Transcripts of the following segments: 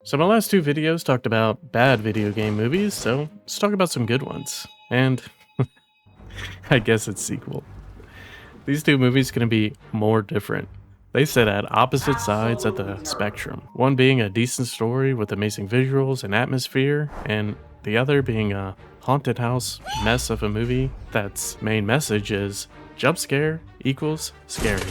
So my last two videos talked about bad video game movies, so let's talk about some good ones. And I guess it's sequel. These two movies gonna be more different. They sit at opposite sides of the spectrum. One being a decent story with amazing visuals and atmosphere, and the other being a haunted house mess of a movie that's main message is jump scare equals scary.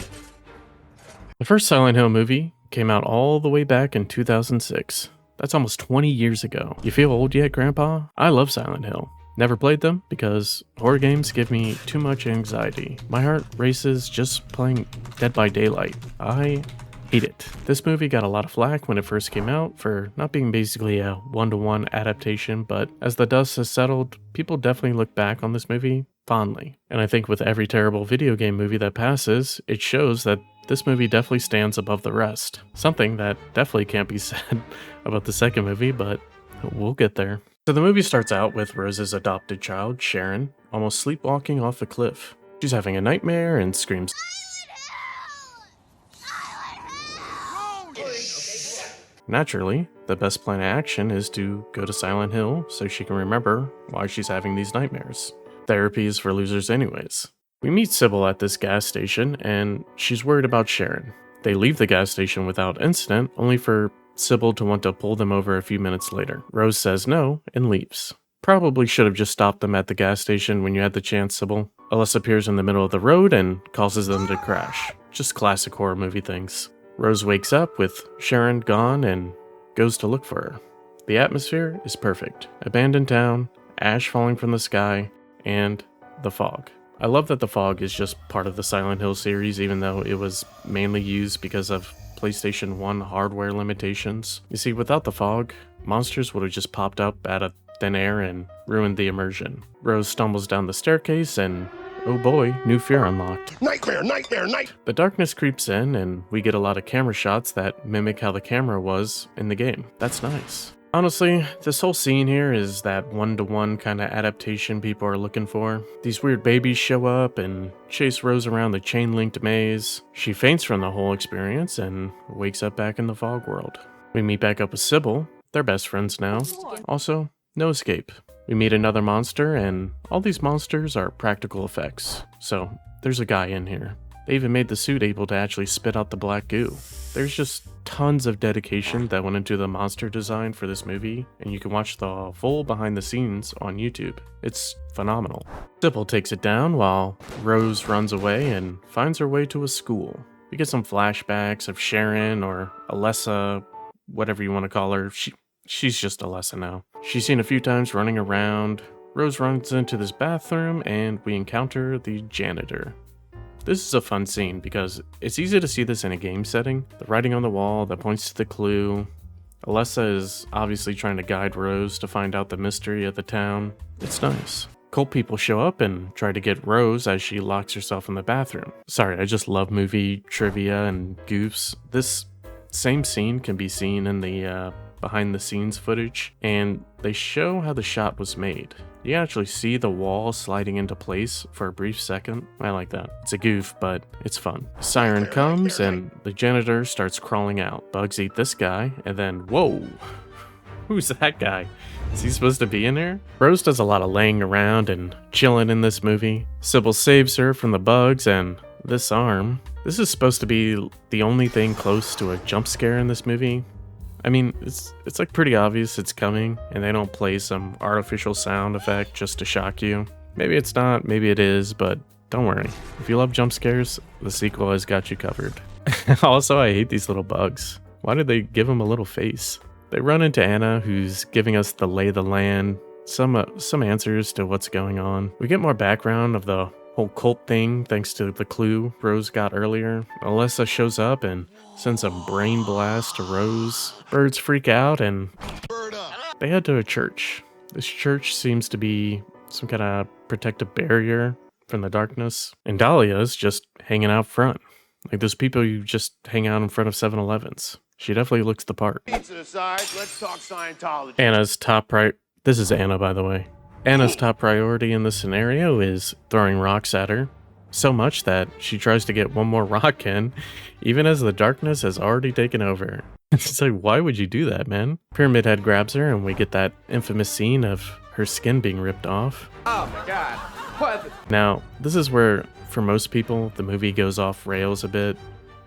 The first Silent Hill movie came out all the way back in 2006. That's almost 20 years ago. You feel old yet, Grandpa? I love Silent Hill. Never played them because horror games give me too much anxiety. My heart races just playing Dead by Daylight. I hate it. This movie got a lot of flack when it first came out for not being basically a one-to-one adaptation, but as the dust has settled, people definitely look back on this movie fondly. And I think with every terrible video game movie that passes, it shows that this movie definitely stands above the rest. Something that definitely can't be said about the second movie, but we'll get there. So the movie starts out with Rose's adopted child, Sharon, almost sleepwalking off a cliff. She's having a nightmare and screams, Naturally, the best plan of action is to go to Silent Hill so she can remember why she's having these nightmares. Therapy is for losers anyways. We meet Sybil at this gas station and she's worried about Sharon. They leave the gas station without incident, only for Sybil to want to pull them over a few minutes later. Rose says no and leaves. Probably should have just stopped them at the gas station when you had the chance, Sybil. Alyssa appears in the middle of the road and causes them to crash. Just classic horror movie things. Rose wakes up with Sharon gone and goes to look for her. The atmosphere is perfect. Abandoned town, ash falling from the sky, and the fog. I love that the fog is just part of the Silent Hill series, even though it was mainly used because of PlayStation 1 hardware limitations. You see, without the fog, monsters would have just popped up out of thin air and ruined the immersion. Rose stumbles down the staircase and, oh boy, new fear unlocked. Nightmare, nightmare, night! The darkness creeps in and we get a lot of camera shots that mimic how the camera was in the game. That's nice. Honestly, this whole scene here is that one-to-one kind of adaptation people are looking for. These weird babies show up and chase Rose around the chain-linked maze. She faints from the whole experience and wakes up back in the fog world. We meet back up with Sybil. They're best friends now. Also, no escape. We meet another monster, and all these monsters are practical effects. So, there's a guy in here. They even made the suit able to actually spit out the black goo. There's just tons of dedication that went into the monster design for this movie, and you can watch the full behind the scenes on YouTube. It's phenomenal. Sybil takes it down while Rose runs away and finds her way to a school. We get some flashbacks of Sharon or Alessa, whatever you want to call her. She's just Alessa now. She's seen a few times running around. Rose runs into this bathroom and we encounter the janitor. This is a fun scene because it's easy to see this in a game setting. The writing on the wall that points to the clue. Alessa is obviously trying to guide Rose to find out the mystery of the town. It's nice. Cult people show up and try to get Rose as she locks herself in the bathroom. Sorry, I just love movie trivia and goofs. This same scene can be seen in the behind the scenes footage, and they show how the shot was made. You can actually see the wall sliding into place for a brief second. I like that. It's a goof, but it's fun. Siren comes and the janitor starts crawling out. Bugs eat this guy, and then whoa! Who's that guy? Is he supposed to be in there? Rose does a lot of laying around and chilling in this movie. Sybil saves her from the bugs and this arm. This is supposed to be the only thing close to a jump scare in this movie. I mean, it's like pretty obvious it's coming, and they don't play some artificial sound effect just to shock you. Maybe it's not, maybe it is, but don't worry. If you love jump scares, the sequel has got you covered. Also, I hate these little bugs. Why did they give them a little face? They run into Anna, who's giving us the lay of the land, some answers to what's going on. We get more background of the whole cult thing thanks to the clue Rose got earlier. Alessa shows up and sends a brain blast to Rose. Birds freak out and they head to a church. This church seems to be some kind of protective barrier from the darkness. And Dahlia's just hanging out front. Like those people who just hang out in front of 7-Elevens. She definitely looks the part. Pizza aside, let's talk Scientology. Anna's top This is Anna, by the way. Anna's top priority in this scenario is throwing rocks at her. So much that she tries to get one more rock in, even as the darkness has already taken over. It's like, why would you do that, man? Pyramid Head grabs her, and we get that infamous scene of her skin being ripped off. Oh my god. What? Now, this is where, for most people, the movie goes off rails a bit.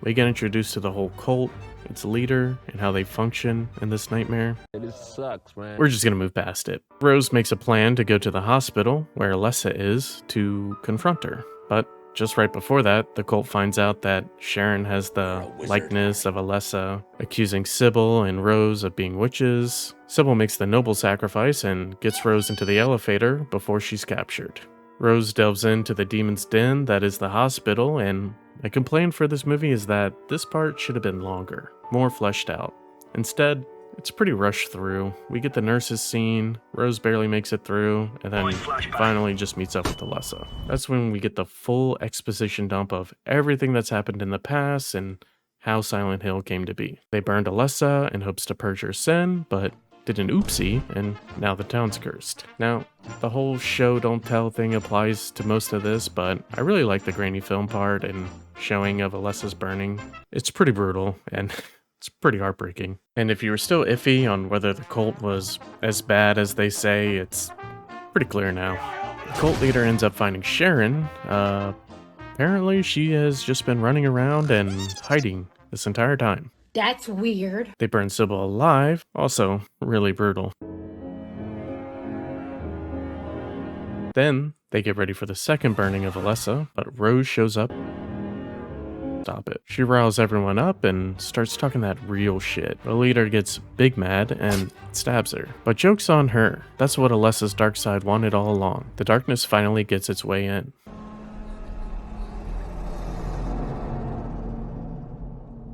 We get introduced to the whole cult, its leader, and how they function in this nightmare. It sucks, man. We're just gonna move past it. Rose makes a plan to go to the hospital, where Alessa is, to confront her. But just right before that, the cult finds out that Sharon has the likeness of Alessa, accusing Sybil and Rose of being witches. Sybil makes the noble sacrifice and gets Rose into the elevator before she's captured. Rose delves into the demon's den that is the hospital, and my complaint for this movie is that this part should have been longer, more fleshed out. Instead, it's pretty rushed through. We get the nurse's scene, Rose barely makes it through, and then finally just meets up with Alessa. That's when we get the full exposition dump of everything that's happened in the past and how Silent Hill came to be. They burned Alessa in hopes to purge her sin, but did an oopsie, and now the town's cursed. Now, the whole show don't tell thing applies to most of this, but I really like the grainy film part and showing of Alessa's burning. It's pretty brutal, and it's pretty heartbreaking. And if you were still iffy on whether the cult was as bad as they say, it's pretty clear now. The cult leader ends up finding Sharon. Apparently she has just been running around and hiding this entire time. That's weird. They burn Sybil alive, also really brutal. Then they get ready for the second burning of Alessa, but Rose shows up. Stop it. She riles everyone up and starts talking that real shit. The leader gets big mad and stabs her. But joke's on her. That's what Alessa's dark side wanted all along. The darkness finally gets its way in.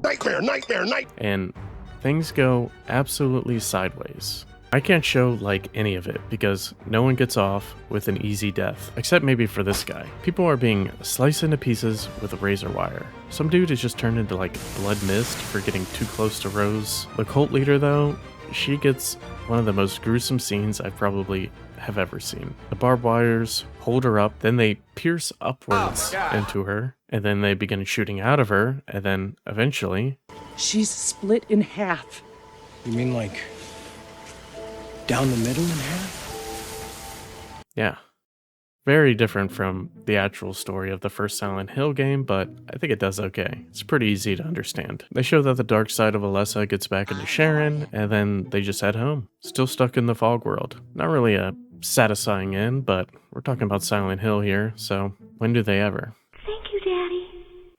Nightmare, nightmare, night. And things go absolutely sideways. I can't show like any of it because no one gets off with an easy death, except maybe for this guy. People are being sliced into pieces with a razor wire. Some dude is just turned into like blood mist for getting too close to Rose. The cult leader though, she gets one of the most gruesome scenes I probably have ever seen. The barbed wires hold her up, then they pierce upwards into her, and then they begin shooting out of her, and then eventually... She's split in half. You mean like down the middle in half? Yeah. Very different from the actual story of the first Silent Hill game, but I think it does okay. It's pretty easy to understand. They show that the dark side of Alessa gets back into Sharon, and then they just head home. Still stuck in the fog world. Not really a satisfying end, but we're talking about Silent Hill here, so when do they ever? Thank you, Daddy.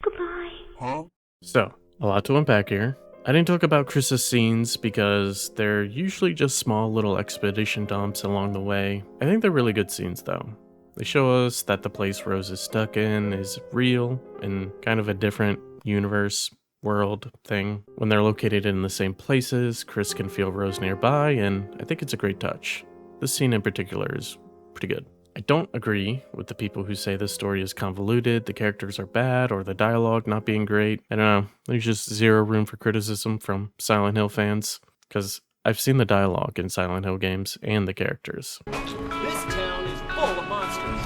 Goodbye. Huh? So, a lot to unpack here. I didn't talk about Chris's scenes because they're usually just small little expedition dumps along the way. I think they're really good scenes though. They show us that the place Rose is stuck in is real and kind of a different universe, world thing. When they're located in the same places, Chris can feel Rose nearby, and I think it's a great touch. This scene in particular is pretty good. I don't agree with the people who say this story is convoluted, the characters are bad, or the dialogue not being great. I don't know, there's just zero room for criticism from Silent Hill fans, because I've seen the dialogue in Silent Hill games and the characters. This town is full of monsters.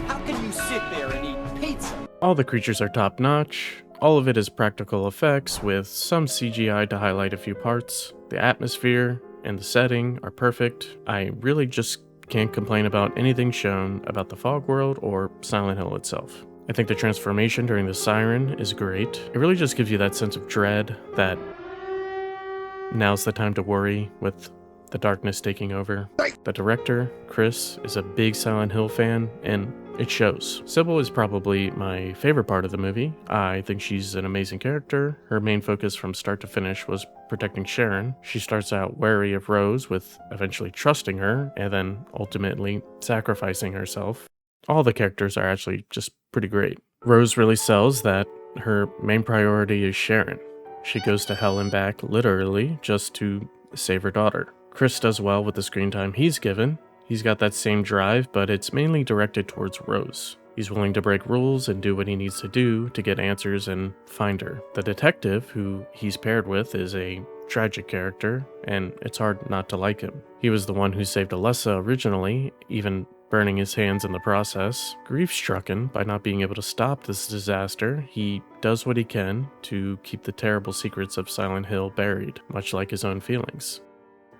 How can you sit there and eat pizza? All the creatures are top notch. All of it is practical effects with some CGI to highlight a few parts. The atmosphere and the setting are perfect. I really just can't complain about anything shown about the fog world or Silent Hill itself. I think the transformation during the siren is great. It really just gives you that sense of dread that now's the time to worry with the darkness taking over. The director, Chris, is a big Silent Hill fan, and it shows. Sybil is probably my favorite part of the movie. I think she's an amazing character. Her main focus from start to finish was protecting Sharon. She starts out wary of Rose, with eventually trusting her, and then ultimately sacrificing herself. All the characters are actually just pretty great. Rose really sells that her main priority is Sharon. She goes to hell and back, literally, just to save her daughter. Chris does well with the screen time he's given. He's got that same drive, but it's mainly directed towards Rose. He's willing to break rules and do what he needs to do to get answers and find her. The detective, who he's paired with, is a tragic character, and it's hard not to like him. He was the one who saved Alessa originally, even burning his hands in the process. Grief-stricken by not being able to stop this disaster, he does what he can to keep the terrible secrets of Silent Hill buried, much like his own feelings.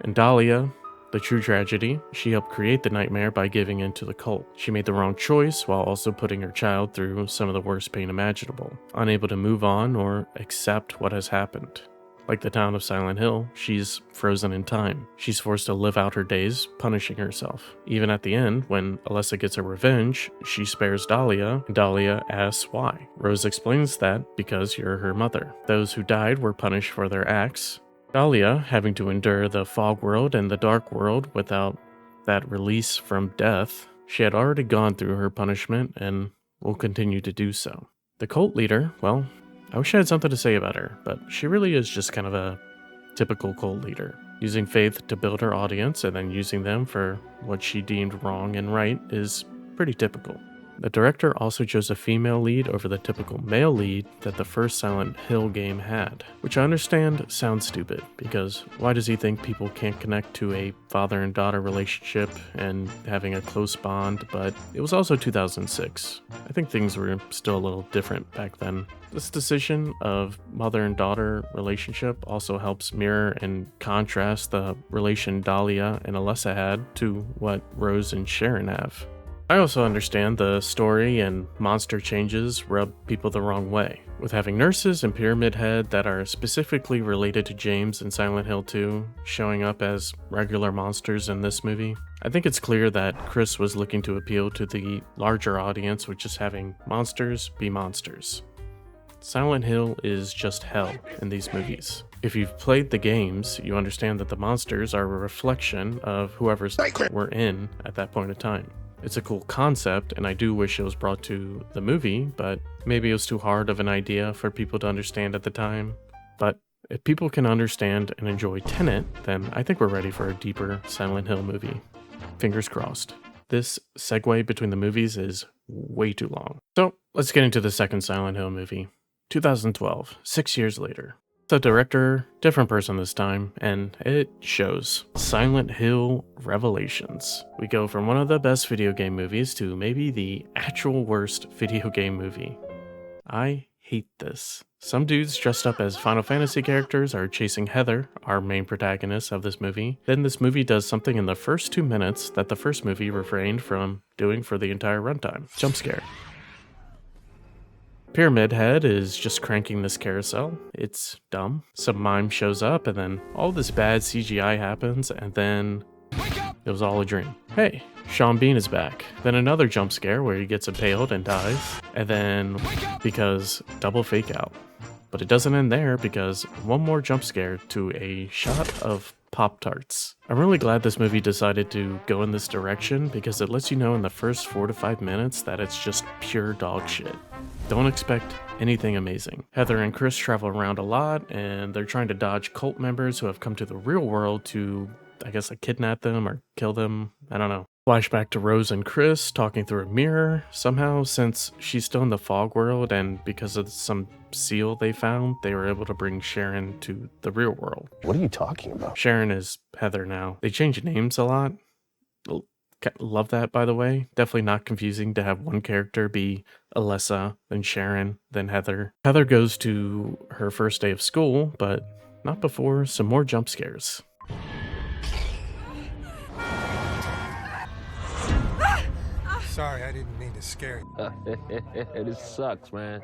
And Dahlia, the true tragedy, she helped create the nightmare by giving in to the cult. She made the wrong choice while also putting her child through some of the worst pain imaginable, unable to move on or accept what has happened. Like the town of Silent Hill, she's frozen in time. She's forced to live out her days, punishing herself. Even at the end, when Alessa gets her revenge, she spares Dahlia, and Dahlia asks why. Rose explains that because you're her mother. Those who died were punished for their acts. Dahlia, having to endure the fog world and the dark world without that release from death, she had already gone through her punishment and will continue to do so. The cult leader, well, I wish I had something to say about her, but she really is just kind of a typical cult leader. Using faith to build her audience and then using them for what she deemed wrong and right is pretty typical. The director also chose a female lead over the typical male lead that the first Silent Hill game had, which I understand sounds stupid, because why does he think people can't connect to a father and daughter relationship and having a close bond? But it was also 2006. I think things were still a little different back then. This decision of mother and daughter relationship also helps mirror and contrast the relation Dahlia and Alessa had to what Rose and Sharon have. I also understand the story and monster changes rub people the wrong way. With having nurses and Pyramid Head that are specifically related to James in Silent Hill 2 showing up as regular monsters in this movie, I think it's clear that Chris was looking to appeal to the larger audience with just having monsters be monsters. Silent Hill is just hell in these movies. If you've played the games, you understand that the monsters are a reflection of whoever's we're in at that point in time. It's a cool concept, and I do wish it was brought to the movie, but maybe it was too hard of an idea for people to understand at the time. But if people can understand and enjoy Tenet, then I think we're ready for a deeper Silent Hill movie. Fingers crossed. This segue between the movies is way too long. So let's get into the second Silent Hill movie. 2012, 6 years later. The director, different person this time, and it shows. Silent Hill Revelations. We go from one of the best video game movies to maybe the actual worst video game movie. I hate this. Some dudes dressed up as Final Fantasy characters are chasing Heather, our main protagonist of this movie. Then this movie does something in the first 2 minutes that the first movie refrained from doing for the entire runtime. Jump scare. Pyramid Head is just cranking this carousel. It's dumb. Some mime shows up and then all this bad CGI happens and then it was all a dream. Hey, Sean Bean is back. Then another jump scare where he gets impaled and dies. And then because double fake out. But it doesn't end there because one more jump scare to a shot of Pop-Tarts. I'm really glad this movie decided to go in this direction because it lets you know in the first 4 to 5 minutes that it's just pure dog shit. Don't expect anything amazing. Heather and Chris travel around a lot and they're trying to dodge cult members who have come to the real world to, I guess, like kidnap them or kill them. I don't know. Flashback to Rose and Chris talking through a mirror. Somehow, since she's still in the fog world and because of some seal they found, they were able to bring Sharon to the real world. What are you talking about? Sharon is Heather now. They change names a lot. Love that, by the way. Definitely not confusing to have one character be Alessa, then Sharon, then Heather. Heather goes to her first day of school, but not before some more jump scares. Sorry, I didn't mean to scare you. It sucks, man.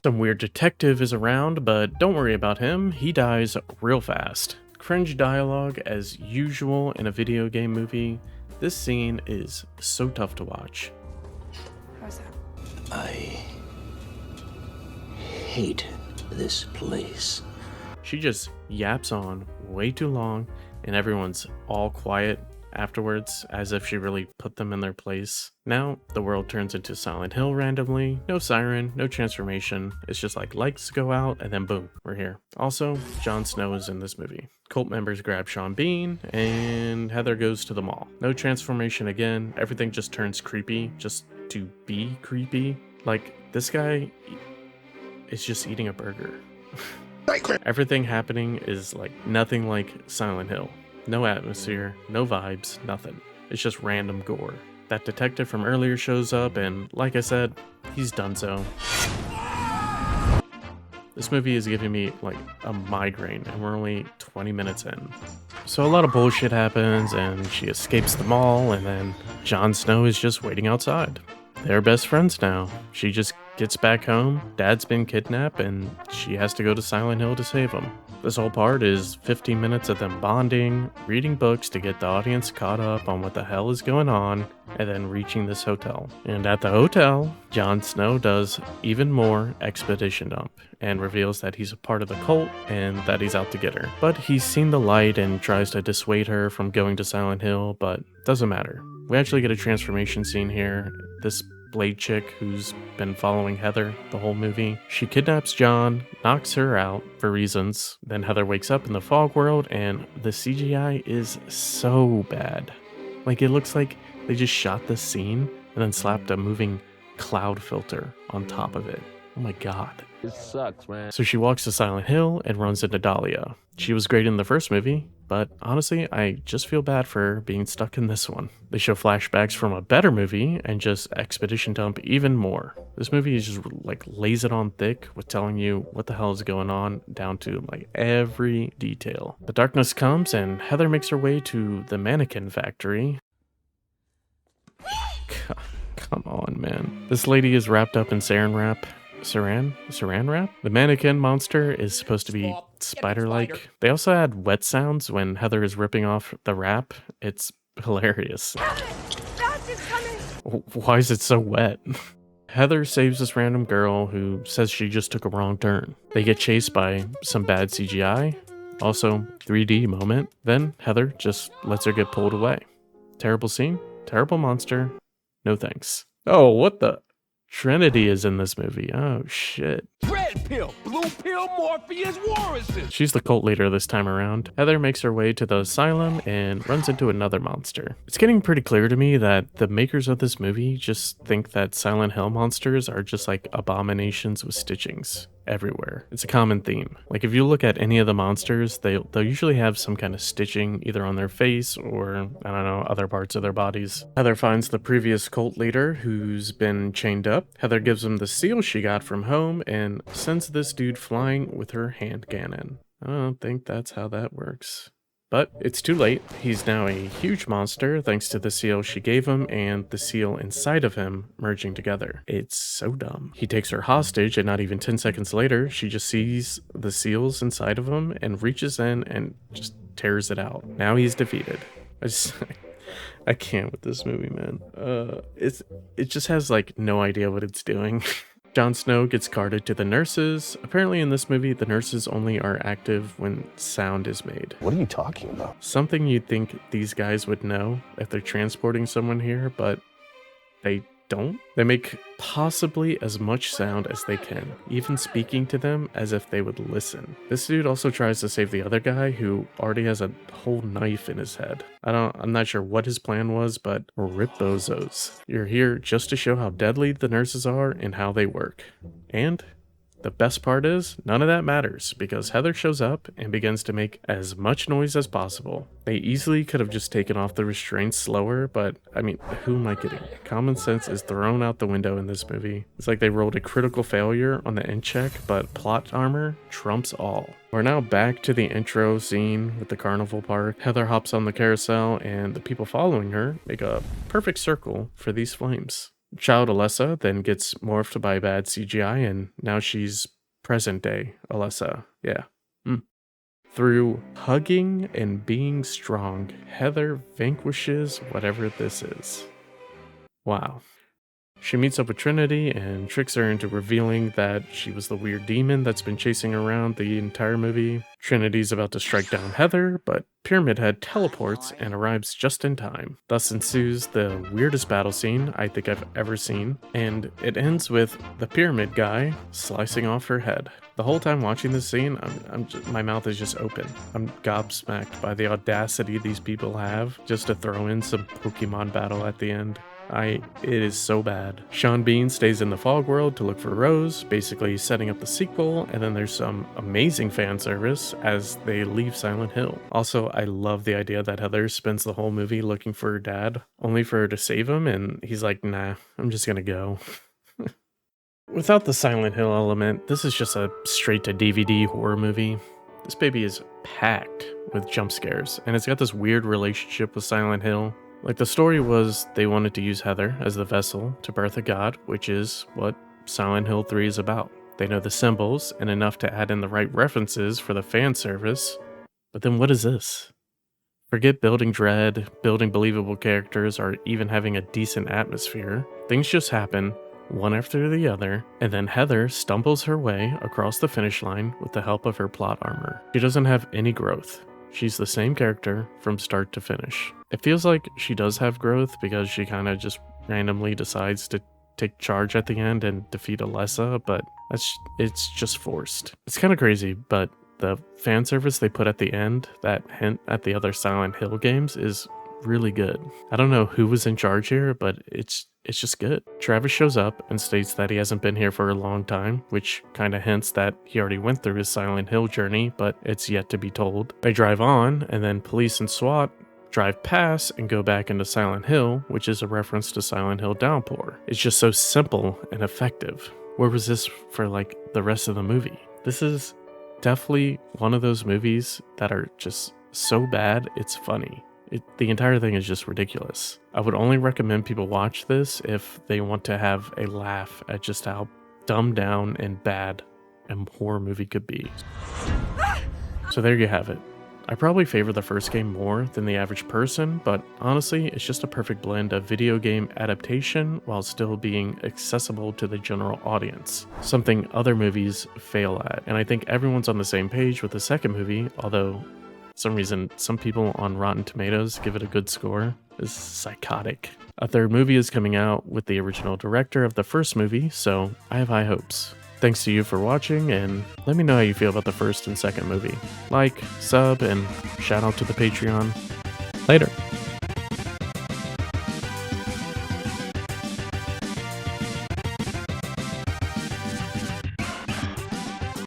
Some weird detective is around, but don't worry about him. He dies real fast. Cringe dialogue as usual in a video game movie. This scene is so tough to watch. How's that? I hate this place. She just yaps on way too long and everyone's all quiet afterwards as if she really put them in their place. Now the world turns into Silent Hill randomly. No siren, no transformation. It's just like lights go out and then boom, we're here. Also, Jon Snow is in this movie. Cult members grab Sean Bean and Heather goes to the mall. No transformation again. Everything just turns creepy just to be creepy. Like this guy is just eating a burger. Everything happening is like nothing like Silent Hill. No atmosphere, no vibes, nothing. It's just random gore. That detective from earlier shows up, and like I said, he's done so. This movie is giving me like a migraine, and we're only 20 minutes in. So a lot of bullshit happens, and she escapes the mall, and then Jon Snow is just waiting outside. They're best friends now. She just gets back home, Dad's been kidnapped, and she has to go to Silent Hill to save him. This whole part is 15 minutes of them bonding, reading books to get the audience caught up on what the hell is going on, and then reaching this hotel. And at the hotel, Jon Snow does even more expedition dump and reveals that he's a part of the cult and that he's out to get her. But he's seen the light and tries to dissuade her from going to Silent Hill, but doesn't matter. We actually get a transformation scene here. This Blade chick who's been following Heather the whole movie. She kidnaps John, knocks her out for reasons. Then Heather wakes up in the fog world, and the CGI is so bad. Like, it looks like they just shot this scene and then slapped a moving cloud filter on top of it. Oh my god. It sucks, man. So she walks to Silent Hill and runs into Dahlia. She was great in the first movie, but honestly, I just feel bad for her being stuck in this one. They show flashbacks from a better movie and just expedition dump even more. This movie is just like lays it on thick with telling you what the hell is going on down to like every detail. The darkness comes and Heather makes her way to the mannequin factory. Come on, man. This lady is wrapped up in saran wrap. Saran wrap? The mannequin monster is supposed to be spider-like. They also add wet sounds when Heather is ripping off the wrap. It's hilarious. Why is it so wet? Heather saves this random girl who says she just took a wrong turn. They get chased by some bad CGI. Also, 3D moment. Then Heather just lets her get pulled away. Terrible scene, terrible monster. No thanks. Oh, what the? Trinity is in this movie. Oh, shit. Red pill, blue pill, Morpheus, war is this? She's the cult leader this time around. Heather makes her way to the asylum and runs into another monster. It's getting pretty clear to me that the makers of this movie just think that Silent Hill monsters are just like abominations with stitchings everywhere. It's a common theme. Like if you look at any of the monsters, they'll usually have some kind of stitching either on their face or, I don't know, other parts of their bodies. Heather finds the previous cult leader who's been chained up. Heather gives him the seal she got from home and sends this dude flying with her hand cannon. I don't think that's how that works. But it's too late. He's now a huge monster thanks to the seal she gave him and the seal inside of him merging together. It's so dumb. He takes her hostage and not even 10 seconds later, she just sees the seals inside of him and reaches in and just tears it out. Now he's defeated. I can't with this movie, man. It just has like no idea what it's doing. Jon Snow gets carted to the nurses. Apparently in this movie, the nurses only are active when sound is made. What are you talking about? Something you'd think these guys would know if they're transporting someone here, but they don't. They make possibly as much sound as they can, even speaking to them as if they would listen. This dude also tries to save the other guy who already has a whole knife in his head. I'm not sure what his plan was, but rip bozos. You're here just to show how deadly the nurses are and how they work. And the best part is, none of that matters, because Heather shows up and begins to make as much noise as possible. They easily could have just taken off the restraints slower, but I mean, who am I kidding? Common sense is thrown out the window in this movie. It's like they rolled a critical failure on the end check, but plot armor trumps all. We're now back to the intro scene with the carnival park. Heather hops on the carousel, and the people following her make a perfect circle for these flames. Child Alessa then gets morphed by bad CGI, and now she's present day Alessa. Yeah. Through hugging and being strong, Heather vanquishes whatever this is. Wow. She meets up with Trinity and tricks her into revealing that she was the weird demon that's been chasing her around the entire movie. Trinity's about to strike down Heather, but Pyramid Head teleports and arrives just in time. Thus ensues the weirdest battle scene I think I've ever seen, and it ends with the Pyramid guy slicing off her head. The whole time watching this scene, my mouth is just open. I'm gobsmacked by the audacity these people have just to throw in some Pokemon battle at the end. It is so bad. Sean Bean stays in the fog world to look for Rose, basically setting up the sequel, and then there's some amazing fan service as they leave Silent Hill. Also, I love the idea that Heather spends the whole movie looking for her dad, only for her to save him, and he's like, nah, I'm just gonna go. Without the Silent Hill element, this is just a straight to DVD horror movie. This baby is packed with jump scares, and it's got this weird relationship with Silent Hill. Like, the story was they wanted to use Heather as the vessel to birth a god, which is what Silent Hill 3 is about. They know the symbols and enough to add in the right references for the fan service. But then what is this? Forget building dread, building believable characters, or even having a decent atmosphere. Things just happen, one after the other, and then Heather stumbles her way across the finish line with the help of her plot armor. She doesn't have any growth. She's the same character from start to finish. It feels like she does have growth because she kind of just randomly decides to take charge at the end and defeat Alessa, but it's just forced. It's kind of crazy, but the fan service they put at the end, that hint at the other Silent Hill games, is really good. I don't know who was in charge here, but it's just good. Travis shows up and states that he hasn't been here for a long time, which kind of hints that he already went through his Silent Hill journey, but it's yet to be told. They drive on, and then police and SWAT drive past and go back into Silent Hill, which is a reference to Silent Hill Downpour. It's just so simple and effective. Where was this for like the rest of the movie? This is definitely one of those movies that are just so bad it's funny. The entire thing is just ridiculous. I would only recommend people watch this if they want to have a laugh at just how dumbed down and bad a horror movie could be. So there you have it. I probably favor the first game more than the average person, but honestly, it's just a perfect blend of video game adaptation while still being accessible to the general audience, something other movies fail at. And I think everyone's on the same page with the second movie, although for some reason some people on Rotten Tomatoes give it a good score. It's psychotic. A third movie is coming out with the original director of the first movie, so I have high hopes. Thanks to you for watching, and let me know how you feel about the first and second movie. Like, sub, and shout out to the Patreon. Later.